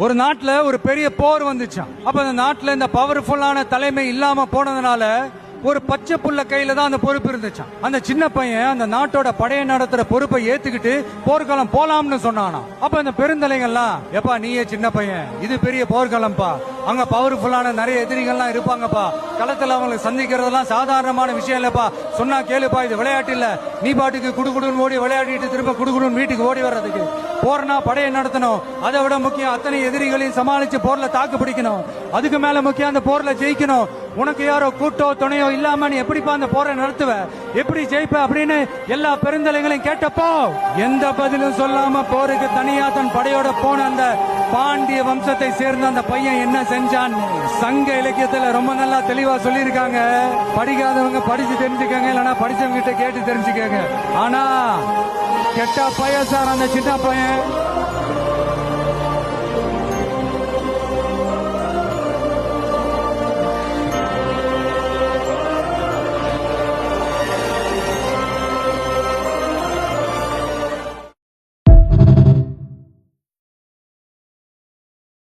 ஒரு நாட்டுல ஒரு பெரிய போர் வந்துச்சான். அப்ப அந்த நாட்டுல இந்த பவர்ஃபுல்லான தலைமை இல்லாம போனதுனால ஒரு பச்சை புள்ள கையில தான் அந்த பொறுப்பு இருந்துச்சான். அந்த சின்ன பையன் அந்த நாட்டோட படையை நடத்துற பொறுப்பை ஏத்துக்கிட்டு போர்க்களம் போலாம்னு சொன்னானா. அப்ப அந்த பெருந்தலைங்கள்லாம், எப்பா நீயே சின்ன பையன், இது பெரிய போர்க்களம்பா, அங்க பவர்ஃபுல்லான நிறைய எதிரிகள்லாம் இருப்பாங்கப்பா, களத்துல அவங்களை சந்திக்கிறதெல்லாம் சாதாரணமான விஷயம் இல்லப்பா, சொன்னா கேளுப்பா, இது விளையாட்டு இல்ல, நீ பாட்டுக்கு குடுகுடுன்னு ஓடி விளையாடிட்டு திரும்ப குடுகுடுன்னு வீட்டுக்கு ஓடி வர்றதுக்கு, போர்னா படையை நடத்தணும், அதை விட முக்கியம் அத்தனை எதிரிகளையும் சமாளிச்சு போர்ல தாக்கு பிடிக்கணும், அதுக்கு மேல முக்கியம் அந்த போர்ல ஜெயிக்கணும், உனக்கு யாரோ கூட்டோ துணையோ இல்லாம நீ எப்படிப்பா அந்த போரை நடத்துவ, எப்படி ஜெயிப்ப அப்படின்னு எல்லா பெருந்தலைகளையும் கேட்டப்போ எந்த பதிலும் சொல்லாம போருக்கு தனியா தன் படையோட போன அந்த பாண்டிய வம்சத்தை சேர்ந்த அந்த பையன் என்ன செஞ்சான் சங்க இலக்கியத்துல ரொம்ப நல்லா தெளிவா சொல்லியிருக்காங்க. படிக்காதவங்க படிச்சு தெரிஞ்சுக்கங்க, இல்லைன்னா படிச்சவங்க கிட்ட கேட்டு தெரிஞ்சுக்கங்க. ஆனா கெட்ட பையன் சார் அந்த சின்ன பையன்.